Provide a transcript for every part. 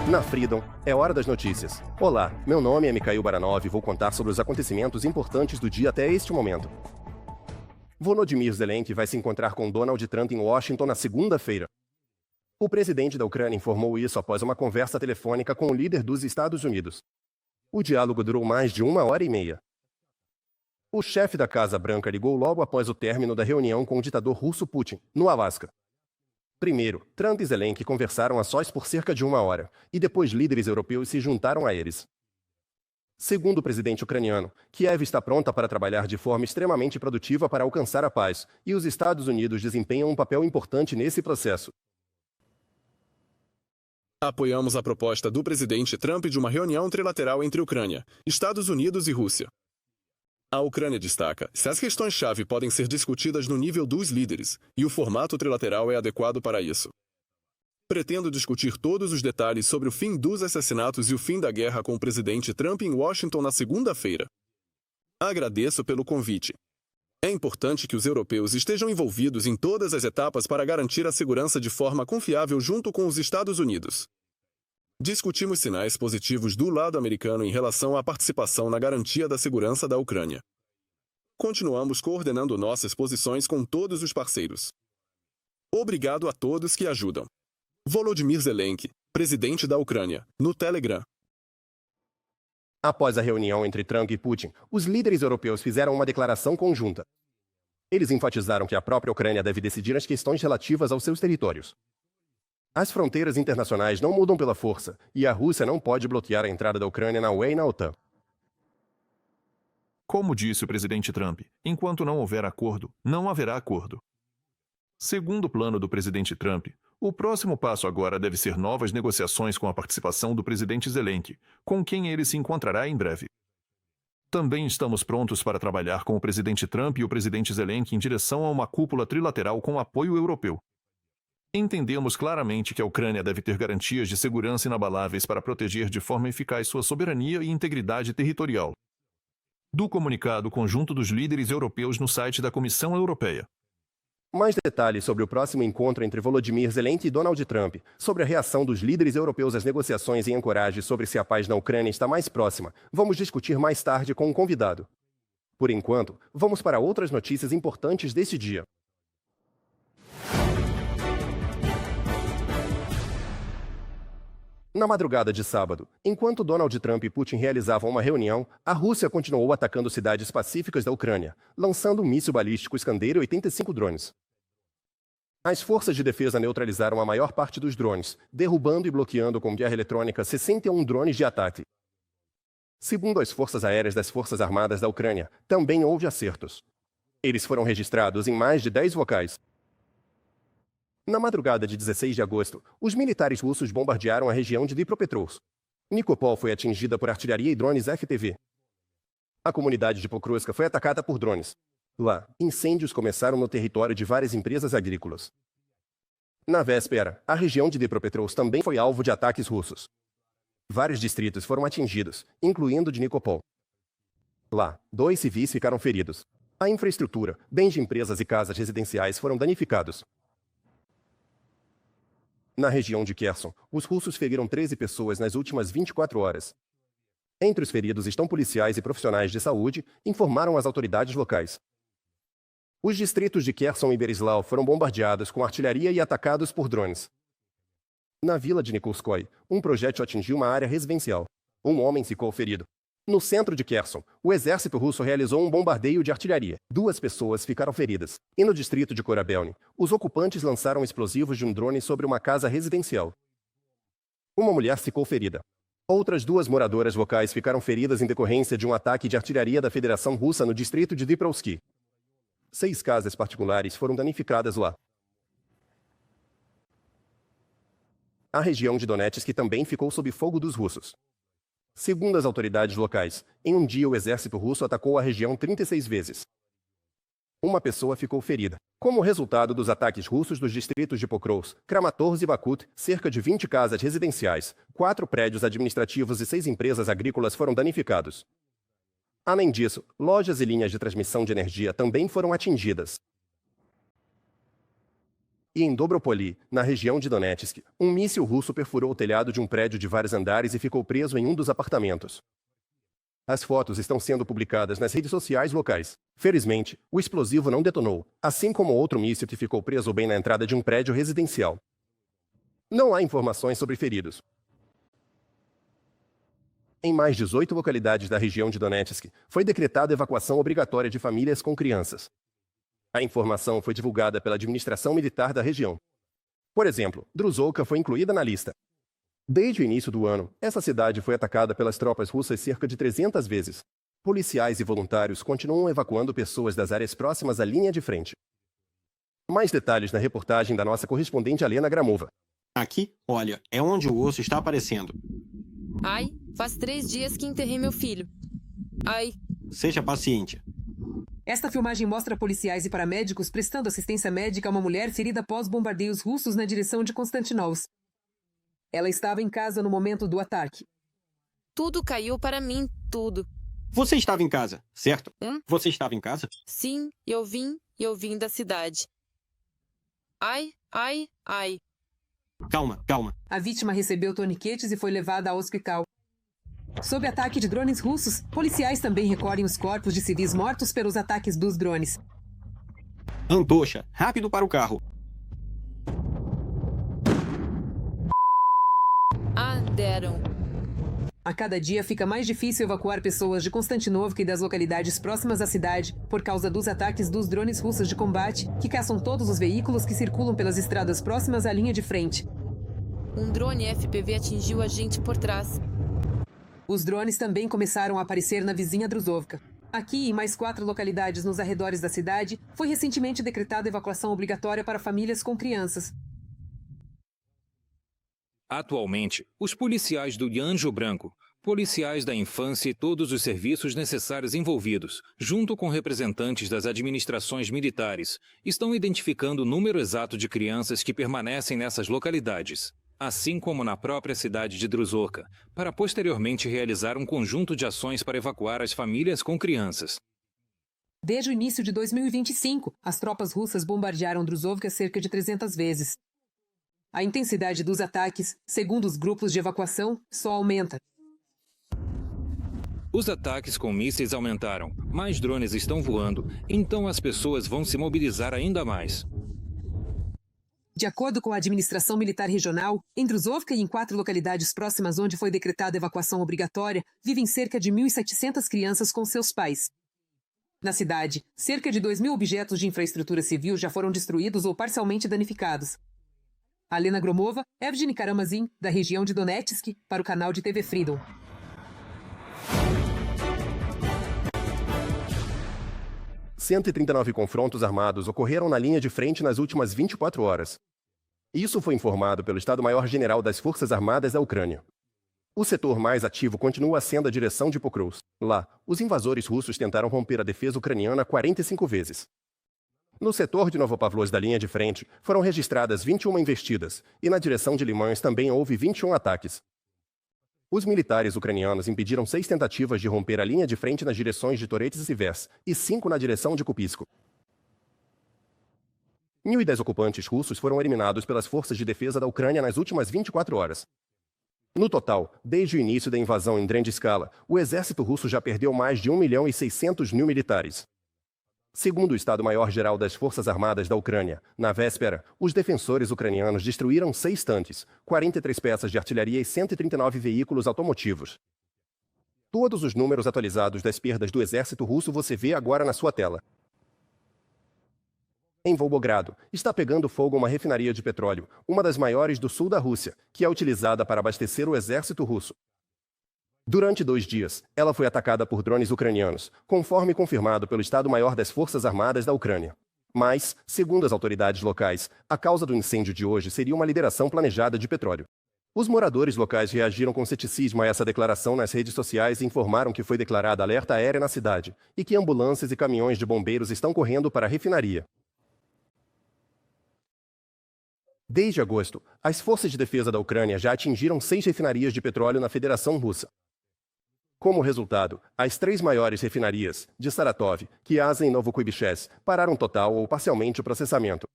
Na Freedom, é hora das notícias. Olá, meu nome é Mikhail Baranov e vou contar sobre os acontecimentos importantes do dia até este momento. Volodymyr Zelensky vai se encontrar com Donald Trump em Washington na segunda-feira. O presidente da Ucrânia informou isso após uma conversa telefônica com o líder dos Estados Unidos. O diálogo durou mais de 1h30. O chefe da Casa Branca ligou logo após o término da reunião com o ditador russo Putin, no Alasca. Primeiro, Trump e Zelensky conversaram a sós por cerca de 1 hora, e depois líderes europeus se juntaram a eles. Segundo o presidente ucraniano, Kiev está pronta para trabalhar de forma extremamente produtiva para alcançar a paz, e os Estados Unidos desempenham um papel importante nesse processo. Apoiamos a proposta do presidente Trump de uma reunião trilateral entre Ucrânia, Estados Unidos e Rússia. A Ucrânia destaca se as questões-chave podem ser discutidas no nível dos líderes, e o formato trilateral é adequado para isso. Pretendo discutir todos os detalhes sobre o fim dos assassinatos e o fim da guerra com o presidente Trump em Washington na segunda-feira. Agradeço pelo convite. É importante que os europeus estejam envolvidos em todas as etapas para garantir a segurança de forma confiável junto com os Estados Unidos. Discutimos sinais positivos do lado americano em relação à participação na garantia da segurança da Ucrânia. Continuamos coordenando nossas posições com todos os parceiros. Obrigado a todos que ajudam. Volodymyr Zelensky, presidente da Ucrânia, no Telegram. Após a reunião entre Trump e Putin, os líderes europeus fizeram uma declaração conjunta. Eles enfatizaram que a própria Ucrânia deve decidir as questões relativas aos seus territórios. As fronteiras internacionais não mudam pela força, e a Rússia não pode bloquear a entrada da Ucrânia na UE e na OTAN. Como disse o presidente Trump, enquanto não houver acordo, não haverá acordo. Segundo o plano do presidente Trump, o próximo passo agora deve ser novas negociações com a participação do presidente Zelensky, com quem ele se encontrará em breve. Também estamos prontos para trabalhar com o presidente Trump e o presidente Zelensky em direção a uma cúpula trilateral com apoio europeu. Entendemos claramente que a Ucrânia deve ter garantias de segurança inabaláveis para proteger de forma eficaz sua soberania e integridade territorial. Do comunicado conjunto dos líderes europeus no site da Comissão Europeia. Mais detalhes sobre o próximo encontro entre Volodymyr Zelensky e Donald Trump, sobre a reação dos líderes europeus às negociações em Ancoragem sobre se a paz na Ucrânia está mais próxima, vamos discutir mais tarde com um convidado. Por enquanto, vamos para outras notícias importantes deste dia. Na madrugada de sábado, enquanto Donald Trump e Putin realizavam uma reunião, a Rússia continuou atacando cidades pacíficas da Ucrânia, lançando um míssil balístico Iskander 85 drones. As forças de defesa neutralizaram a maior parte dos drones, derrubando e bloqueando com guerra eletrônica 61 drones de ataque. Segundo as forças aéreas das Forças Armadas da Ucrânia, também houve acertos. Eles foram registrados em mais de 10 locais. Na madrugada de 16 de agosto, os militares russos bombardearam a região de Dnipropetrovsk. Nikopol foi atingida por artilharia e drones FPV. A comunidade de Pokrovka foi atacada por drones. Lá, incêndios começaram no território de várias empresas agrícolas. Na véspera, a região de Dnipropetrovsk também foi alvo de ataques russos. Vários distritos foram atingidos, incluindo de Nikopol. Lá, 2 civis ficaram feridos. A infraestrutura, bens de empresas e casas residenciais foram danificados. Na região de Kherson, os russos feriram 13 pessoas nas últimas 24 horas. Entre os feridos estão policiais e profissionais de saúde, informaram as autoridades locais. Os distritos de Kherson e Berislau foram bombardeados com artilharia e atacados por drones. Na vila de Nikolskoye, um projétil atingiu uma área residencial. Um homem ficou ferido. No centro de Kherson, o exército russo realizou um bombardeio de artilharia. 2 pessoas ficaram feridas. E no distrito de Korabelny, os ocupantes lançaram explosivos de um drone sobre uma casa residencial. Uma mulher ficou ferida. Outras 2 moradoras locais ficaram feridas em decorrência de um ataque de artilharia da Federação Russa no distrito de Dniprovsk. 6 casas particulares foram danificadas lá. A região de Donetsk também ficou sob fogo dos russos. Segundo as autoridades locais, em um dia o exército russo atacou a região 36 vezes. Uma pessoa ficou ferida. Como resultado dos ataques russos dos distritos de Pokrovsk, Kramatorsk e Bakut, cerca de 20 casas residenciais, 4 prédios administrativos e 6 empresas agrícolas foram danificados. Além disso, lojas e linhas de transmissão de energia também foram atingidas. e em Dobropoli, na região de Donetsk, um míssil russo perfurou o telhado de um prédio de vários andares e ficou preso em um dos apartamentos. As fotos estão sendo publicadas nas redes sociais locais. Felizmente, o explosivo não detonou, assim como outro míssil que ficou preso bem na entrada de um prédio residencial. Não há informações sobre feridos. Em mais 18 localidades da região de Donetsk, foi decretada evacuação obrigatória de famílias com crianças. A informação foi divulgada pela administração militar da região. Por exemplo, Druzhkovka foi incluída na lista. Desde o início do ano, essa cidade foi atacada pelas tropas russas cerca de 300 vezes. Policiais e voluntários continuam evacuando pessoas das áreas próximas à linha de frente. Mais detalhes na reportagem da nossa correspondente Alena Gramova. Aqui, olha, é onde o osso está aparecendo. Ai, faz 3 dias que enterrei meu filho. Ai. Seja paciente. Esta filmagem mostra policiais e paramédicos prestando assistência médica a uma mulher ferida após bombardeios russos na direção de Konstantinovsk. Ela estava em casa no momento do ataque. Tudo caiu para mim, tudo. Você estava em casa, certo? Hã? Você estava em casa? Sim, eu vim da cidade. Ai, ai, ai. Calma, calma. A vítima recebeu torniquetes e foi levada ao hospital. Sob ataque de drones russos, policiais também recolhem os corpos de civis mortos pelos ataques dos drones. Antosha, rápido para o carro. Ah, deram. A cada dia fica mais difícil evacuar pessoas de Konstantinovka e das localidades próximas à cidade por causa dos ataques dos drones russos de combate que caçam todos os veículos que circulam pelas estradas próximas à linha de frente. Um drone FPV atingiu a gente por trás. Os drones também começaram a aparecer na vizinha Druzhkovka. Aqui e mais 4 localidades nos arredores da cidade, foi recentemente decretada evacuação obrigatória para famílias com crianças. Atualmente, os policiais do Anjo Branco, policiais da infância e todos os serviços necessários envolvidos, junto com representantes das administrações militares, estão identificando o número exato de crianças que permanecem nessas localidades, assim como na própria cidade de Druzhkovka, para posteriormente realizar um conjunto de ações para evacuar as famílias com crianças. Desde o início de 2025, as tropas russas bombardearam Druzhkovka cerca de 300 vezes. A intensidade dos ataques, segundo os grupos de evacuação, só aumenta. Os ataques com mísseis aumentaram, mais drones estão voando, então as pessoas vão se mobilizar ainda mais. De acordo com a administração militar regional, em Druzhkovka e em 4 localidades próximas onde foi decretada evacuação obrigatória, vivem cerca de 1.700 crianças com seus pais. Na cidade, cerca de 2.000 objetos de infraestrutura civil já foram destruídos ou parcialmente danificados. Alena Gromova, Evgeny Karamazin, da região de Donetsk, para o canal de TV Freedom. – 139 confrontos armados ocorreram na linha de frente nas últimas 24 horas. Isso foi informado pelo Estado-Maior-General das Forças Armadas da Ucrânia. O setor mais ativo continua sendo a direção de Pokrovsk. Lá, os invasores russos tentaram romper a defesa ucraniana 45 vezes. No setor de Novopavlovsk da linha de frente, foram registradas 21 investidas, e na direção de Limães também houve 21 ataques. Os militares ucranianos impediram 6 tentativas de romper a linha de frente nas direções de Torets e Sivers, e 5 na direção de Kupisk. 1.010 ocupantes russos foram eliminados pelas forças de defesa da Ucrânia nas últimas 24 horas. No total, desde o início da invasão em grande escala, o exército russo já perdeu mais de 1.600.000 militares. Segundo o Estado-Maior-Geral das Forças Armadas da Ucrânia, na véspera, os defensores ucranianos destruíram 6 tanques, 43 peças de artilharia e 139 veículos automotivos. Todos os números atualizados das perdas do exército russo você vê agora na sua tela. Em Volgogrado, está pegando fogo uma refinaria de petróleo, uma das maiores do sul da Rússia, que é utilizada para abastecer o exército russo. Durante 2 dias, ela foi atacada por drones ucranianos, conforme confirmado pelo Estado-Maior das Forças Armadas da Ucrânia. Mas, segundo as autoridades locais, a causa do incêndio de hoje seria uma liberação planejada de petróleo. Os moradores locais reagiram com ceticismo a essa declaração nas redes sociais e informaram que foi declarada alerta aérea na cidade e que ambulâncias e caminhões de bombeiros estão correndo para a refinaria. Desde agosto, as forças de defesa da Ucrânia já atingiram 6 refinarias de petróleo na Federação Russa. Como resultado, as 3 maiores refinarias, de Saratov, Kyazin e Novokuibyshev, pararam total ou parcialmente o processamento.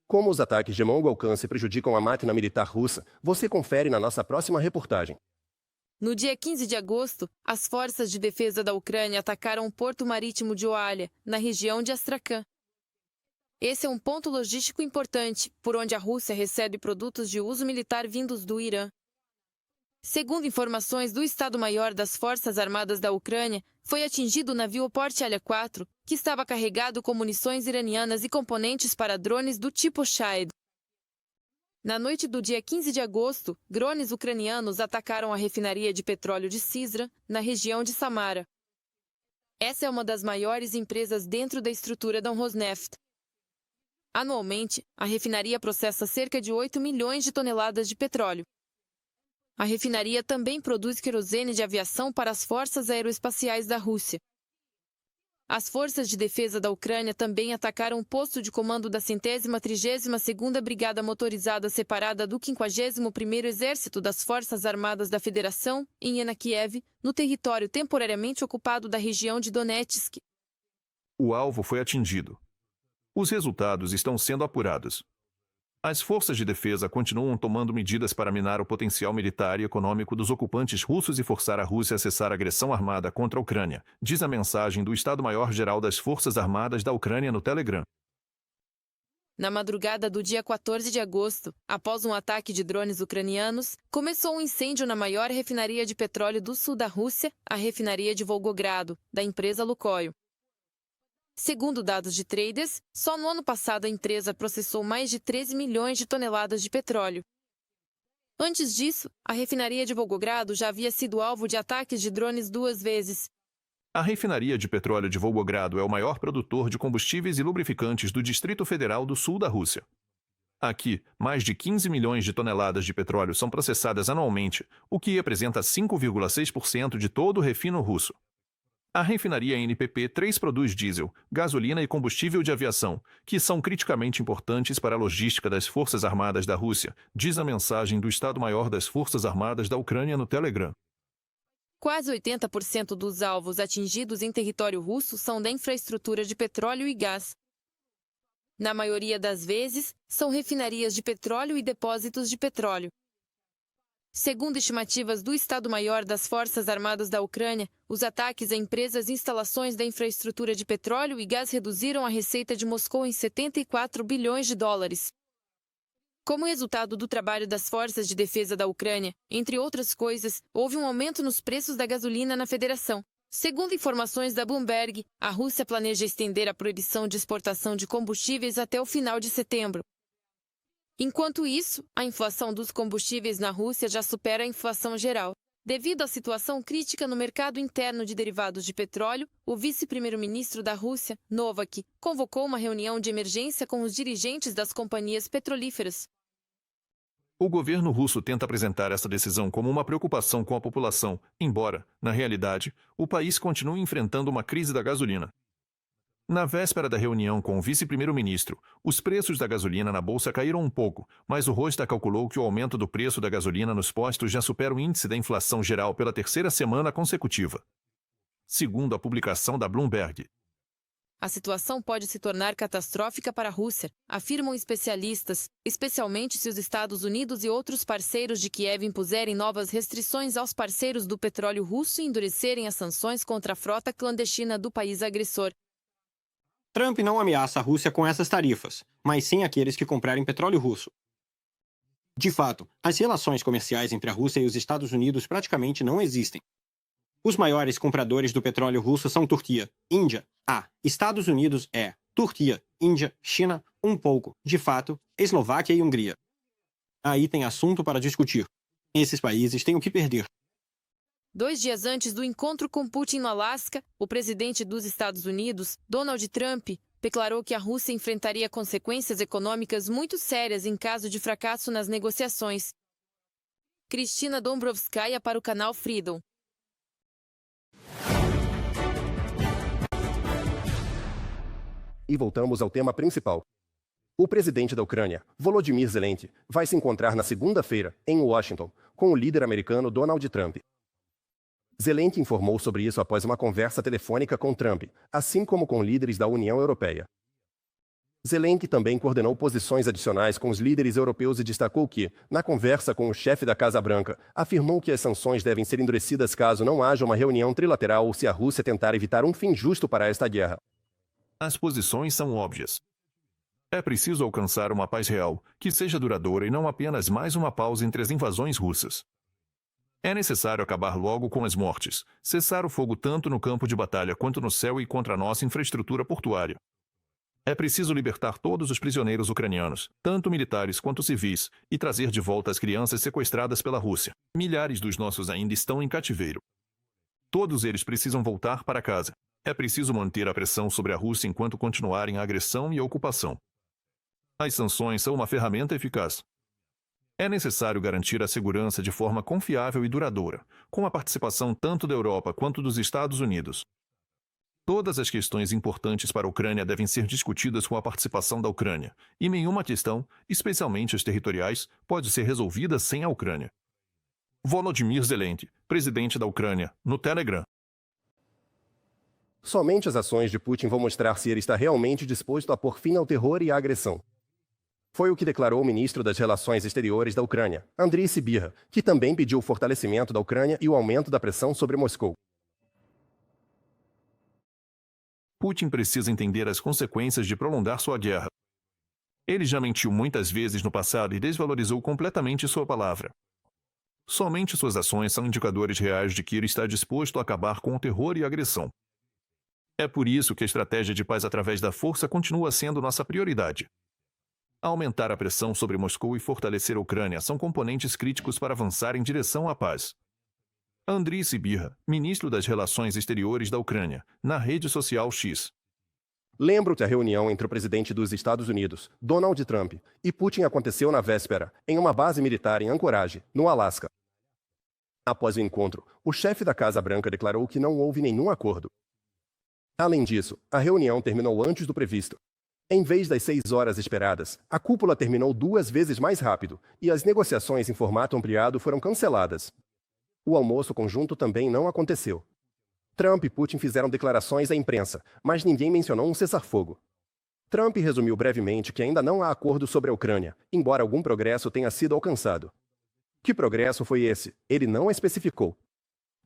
Como os ataques de longo alcance prejudicam a máquina militar russa, você confere na nossa próxima reportagem. No dia 15 de agosto, as forças de defesa da Ucrânia atacaram o porto marítimo de Oalia, na região de Astrakhan. Esse é um ponto logístico importante, por onde a Rússia recebe produtos de uso militar vindos do Irã. Segundo informações do Estado-Maior das Forças Armadas da Ucrânia, foi atingido o navio Portyalia 4, que estava carregado com munições iranianas e componentes para drones do tipo Shahed. Na noite do dia 15 de agosto, drones ucranianos atacaram a refinaria de petróleo de Sizra, na região de Samara. Essa é uma das maiores empresas dentro da estrutura da Rosneft. Anualmente, a refinaria processa cerca de 8 milhões de toneladas de petróleo. A refinaria também produz querosene de aviação para as forças aeroespaciais da Rússia. As forças de defesa da Ucrânia também atacaram o posto de comando da 132ª Brigada Motorizada Separada do 51º Exército das Forças Armadas da Federação, em Enakiev, no território temporariamente ocupado da região de Donetsk. O alvo foi atingido. Os resultados estão sendo apurados. As forças de defesa continuam tomando medidas para minar o potencial militar e econômico dos ocupantes russos e forçar a Rússia a cessar a agressão armada contra a Ucrânia, diz a mensagem do Estado-Maior-Geral das Forças Armadas da Ucrânia no Telegram. Na madrugada do dia 14 de agosto, após um ataque de drones ucranianos, começou um incêndio na maior refinaria de petróleo do sul da Rússia, a refinaria de Volgogrado, da empresa Lukoil. Segundo dados de traders, só no ano passado a empresa processou mais de 13 milhões de toneladas de petróleo. Antes disso, a refinaria de Volgogrado já havia sido alvo de ataques de drones 2 vezes. A refinaria de petróleo de Volgogrado é o maior produtor de combustíveis e lubrificantes do Distrito Federal do Sul da Rússia. Aqui, mais de 15 milhões de toneladas de petróleo são processadas anualmente, o que representa 5,6% de todo o refino russo. A refinaria NPP-3 produz diesel, gasolina e combustível de aviação, que são criticamente importantes para a logística das Forças Armadas da Rússia, diz a mensagem do Estado-Maior das Forças Armadas da Ucrânia no Telegram. Quase 80% dos alvos atingidos em território russo são da infraestrutura de petróleo e gás. Na maioria das vezes, são refinarias de petróleo e depósitos de petróleo. Segundo estimativas do Estado-Maior das Forças Armadas da Ucrânia, os ataques a empresas e instalações da infraestrutura de petróleo e gás reduziram a receita de Moscou em 74 bilhões de dólares. Como resultado do trabalho das forças de defesa da Ucrânia, entre outras coisas, houve um aumento nos preços da gasolina na federação. Segundo informações da Bloomberg, a Rússia planeja estender a proibição de exportação de combustíveis até o final de setembro. Enquanto isso, a inflação dos combustíveis na Rússia já supera a inflação geral. Devido à situação crítica no mercado interno de derivados de petróleo, o vice-primeiro-ministro da Rússia, Novak, convocou uma reunião de emergência com os dirigentes das companhias petrolíferas. O governo russo tenta apresentar essa decisão como uma preocupação com a população, embora, na realidade, o país continue enfrentando uma crise da gasolina. Na véspera da reunião com o vice-primeiro-ministro, os preços da gasolina na bolsa caíram um pouco, mas o Rosta calculou que o aumento do preço da gasolina nos postos já supera o índice da inflação geral pela terceira semana consecutiva. Segundo a publicação da Bloomberg. A situação pode se tornar catastrófica para a Rússia, afirmam especialistas, especialmente se os Estados Unidos e outros parceiros de Kiev impuserem novas restrições aos parceiros do petróleo russo e endurecerem as sanções contra a frota clandestina do país agressor. Trump não ameaça a Rússia com essas tarifas, mas sim aqueles que comprarem petróleo russo. De fato, as relações comerciais entre a Rússia e os Estados Unidos praticamente não existem. Os maiores compradores do petróleo russo são Turquia, Índia, Estados Unidos Turquia, Índia, China, um pouco, de fato, Eslováquia e Hungria. Aí tem assunto para discutir. Esses países têm o que perder. 2 dias antes do encontro com Putin no Alasca, o presidente dos Estados Unidos, Donald Trump, declarou que a Rússia enfrentaria consequências econômicas muito sérias em caso de fracasso nas negociações. Cristina Dombrovskaya para o canal Freedom. E voltamos ao tema principal. O presidente da Ucrânia, Volodymyr Zelensky, vai se encontrar na segunda-feira, em Washington, com o líder americano Donald Trump. Zelensky informou sobre isso após uma conversa telefônica com Trump, assim como com líderes da União Europeia. Zelensky também coordenou posições adicionais com os líderes europeus e destacou que, na conversa com o chefe da Casa Branca, afirmou que as sanções devem ser endurecidas caso não haja uma reunião trilateral ou se a Rússia tentar evitar um fim justo para esta guerra. As posições são óbvias. É preciso alcançar uma paz real, que seja duradoura e não apenas mais uma pausa entre as invasões russas. É necessário acabar logo com as mortes, cessar o fogo tanto no campo de batalha quanto no céu e contra a nossa infraestrutura portuária. É preciso libertar todos os prisioneiros ucranianos, tanto militares quanto civis, e trazer de volta as crianças sequestradas pela Rússia. Milhares dos nossos ainda estão em cativeiro. Todos eles precisam voltar para casa. É preciso manter a pressão sobre a Rússia enquanto continuarem a agressão e a ocupação. As sanções são uma ferramenta eficaz. É necessário garantir a segurança de forma confiável e duradoura, com a participação tanto da Europa quanto dos Estados Unidos. Todas as questões importantes para a Ucrânia devem ser discutidas com a participação da Ucrânia, e nenhuma questão, especialmente as territoriais, pode ser resolvida sem a Ucrânia. Volodymyr Zelensky, presidente da Ucrânia, no Telegram. Somente as ações de Putin vão mostrar se ele está realmente disposto a pôr fim ao terror e à agressão. Foi o que declarou o ministro das Relações Exteriores da Ucrânia, Andriy Sybiha, que também pediu o fortalecimento da Ucrânia e o aumento da pressão sobre Moscou. Putin precisa entender as consequências de prolongar sua guerra. Ele já mentiu muitas vezes no passado e desvalorizou completamente sua palavra. Somente suas ações são indicadores reais de que ele está disposto a acabar com o terror e a agressão. É por isso que a estratégia de paz através da força continua sendo nossa prioridade. Aumentar a pressão sobre Moscou e fortalecer a Ucrânia são componentes críticos para avançar em direção à paz. Andriy Sybiha, ministro das Relações Exteriores da Ucrânia, na rede social X. Lembro que a reunião entre o presidente dos Estados Unidos, Donald Trump, e Putin aconteceu na véspera, em uma base militar em Anchorage, no Alasca. Após o encontro, o chefe da Casa Branca declarou que não houve nenhum acordo. Além disso, a reunião terminou antes do previsto. Em vez das 6 horas esperadas, a cúpula terminou 2 vezes mais rápido, e as negociações em formato ampliado foram canceladas. O almoço conjunto também não aconteceu. Trump e Putin fizeram declarações à imprensa, mas ninguém mencionou um cessar-fogo. Trump resumiu brevemente que ainda não há acordo sobre a Ucrânia, embora algum progresso tenha sido alcançado. Que progresso foi esse? Ele não especificou.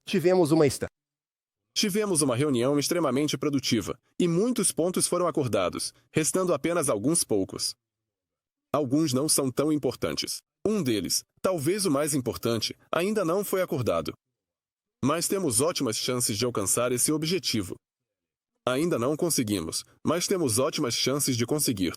Tivemos uma reunião extremamente produtiva, e muitos pontos foram acordados, restando apenas alguns poucos. Alguns não são tão importantes. Um deles, talvez o mais importante, ainda não foi acordado. Mas temos ótimas chances de alcançar esse objetivo. Ainda não conseguimos, mas temos ótimas chances de conseguir.